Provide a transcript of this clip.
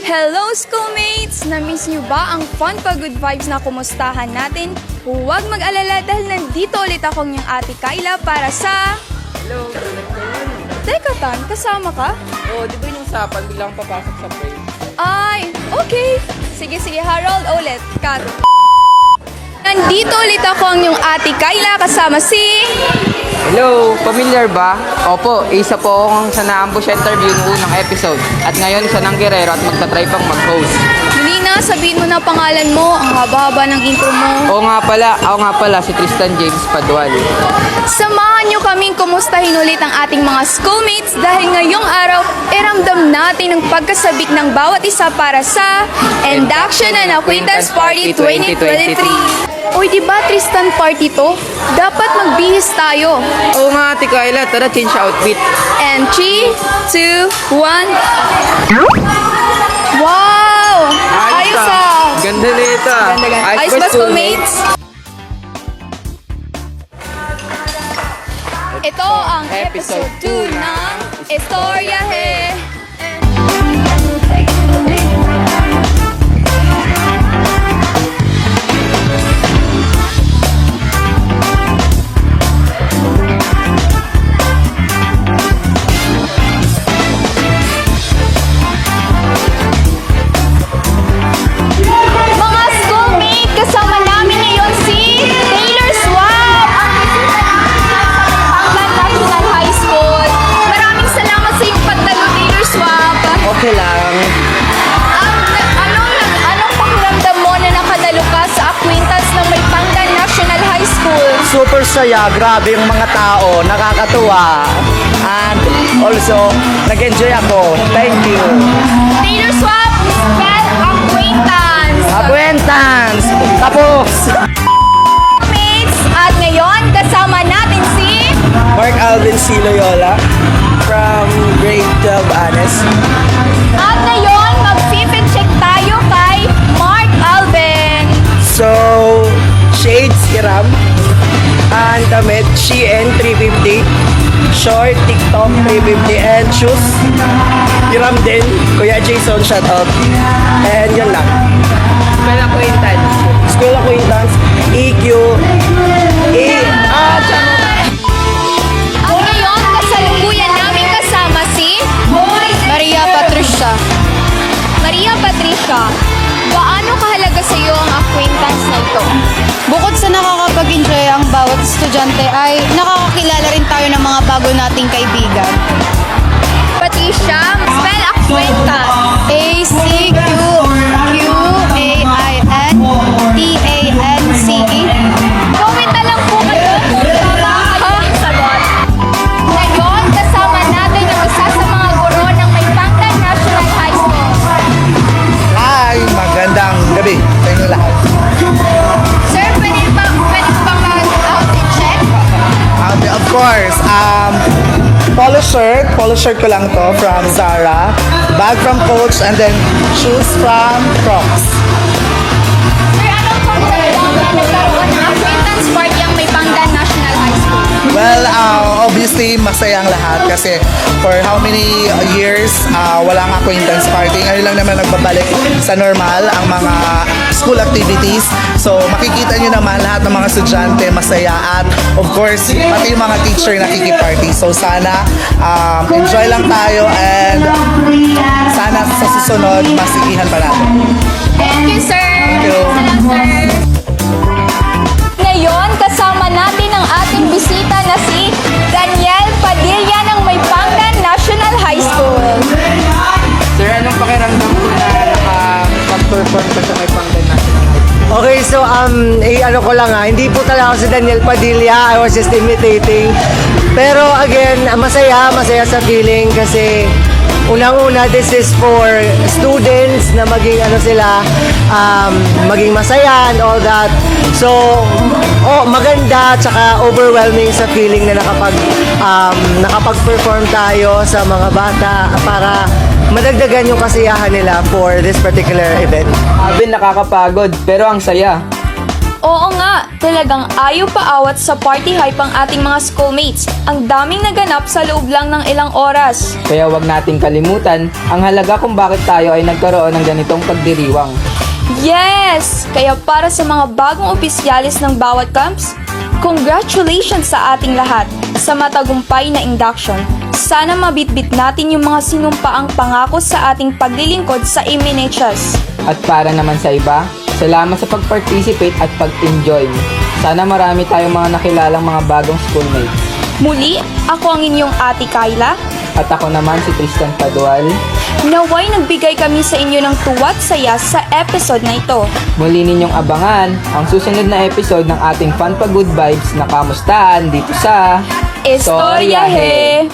Hello schoolmates! Na-miss nyo ba ang fun pa good vibes na kumustahan natin? Huwag mag-alala dahil nandito ulit akong yung ate Kayla para sa... Hello, tulad ko yan. Teka Tan, kasama ka? Oo, di ba yung usapan, biglang papasok sa frame? Ay, okay. Sige, Harold, ulit. Cut. Nandito ulit ako ang yung ate Kayla kasama si... Hello, familiar ba? Opo, isa po akong sa na-ambush interview noong unang episode. At ngayon isa ng Guerrero at magta-try pang mag-host. Dali na, sabihin mo na pangalan mo. Ang haba-haba ng intro mo. Oo nga pala, ako nga pala si Tristan James Padual. Samahan nyo kaming kumustahin ulit ang ating mga schoolmates dahil ngayong araw, iramdam natin ang pagkasabik ng bawat isa para sa Induction and Acquaintance Party 2023. Uy, di ba Tristan party to? Dapat magbihis tayo. Oo nga, Ate Kayla, tara change outfit. And 3, 2, 1. Wow! Ayos ah! Ganda na ito ah. Ganda. Ayos ba schoolmates? Ito ang episode 2 ng Istoryahe. Mga schoolmate, kasama namin ngayon si Taylor Swap, ang National High School. Maraming salamat sa iyong pagdalo, Taylor Swap. Okay lang. Anong pakiramdam mo na nakadalo ka sa acquaintance ng may Pangdan National High School? Super saya, grabe yung mga tao, nakakatuwa. And also, nag-enjoy ako. Thank you. Taylor Swap, spell acquaintance. Acquaintance! Tapos! Mates, at ngayon kasama natin si... Mark Alvin C. Loyola from grade 12 Anes. At ngayon, mag-fit check tayo kay Mark Alvin. So, shades, Hiram. And damit, Shein 350. Short, TikTok 350. And shoes, Hiram din. Kuya Jason, shout out. And yun lang. Spell acquaintance. School acquaintance, EQ, At ngayon, kasalukuyan namin kasama si Maria Patricia. Maria Patricia, gaano kahalaga sa iyo ang acquaintance na ito? Bukod sa nakakapag-enjoy ang bawat estudyante ay nakakakilala rin tayo ng mga bago nating kaibigan. Patricia, spell acquaintance. A-C-Q-A-I-N-T-A-N-C-E. Comment na lang po kayo. Sagot. Ngayon, kasama natin ang isa sa mga guro ng may Pangdan National High School. Hi! Magandang gabi sa inyo lahat. Sir, pwede ba mag-outfit check? Of course, polo shirt ko lang to from Zara, bag from Coach, and then shoes from Crocs. Sir, anong pakiramdam na nagkaroon ng acquaintance party ang may Pangdan National High School? Well, obviously, masaya ang lahat kasi for how many years walang acquaintance party. Ngayon lang naman nagbabalik sa normal ang mga school activities. So, makikita nyo naman lahat ng mga estudyante masaya at of course, pati yung mga teacher nakikiparty. So, sana enjoy lang tayo and sana sa susunod masigihan pa natin. Thank you, sir. Thank you. Sir. Ngayon, kasama natin ang ating bisita na si Daniel Padilla ng may Pangdan National High School. Sir, anong pakiramdam ko na nakapag-perform ka sa may Pangdan National High? Okay, so ano ko lang hindi po talaga ako si Daniel Padilla. I was just imitating. Pero again, masaya sa feeling kasi unang-una, this is for students na maging maging masaya and all that. So, maganda tsaka overwhelming sa feeling na nakapag-perform tayo sa mga bata para madagdagan yung kasiyahan nila for this particular event. Sabi nakakapagod, pero ang saya. Oo nga, talagang ayaw paawat sa party hype ang ating mga schoolmates. Ang daming naganap sa loob lang ng ilang oras. Kaya wag nating kalimutan ang halaga kung bakit tayo ay nagkaroon ng ganitong pagdiriwang. Yes! Kaya para sa mga bagong opisyalis ng bawat camps, congratulations sa ating lahat sa matagumpay na induction. Sana mabitbit natin yung mga sinumpaang pangako sa ating paglilingkod sa MNHS. At para naman sa iba, salamat sa pag-participate at pag-enjoy. Sana marami tayong mga nakilalang mga bagong schoolmates. Muli, ako ang inyong Ate Kyla. At ako naman si Tristan Padual. Naway nagbigay kami sa inyo ng tuwa't saya sa episode na ito. Muli ninyong abangan ang susunod na episode ng ating Fun Pa Good Vibes na kamustahan dito sa Istoryahe!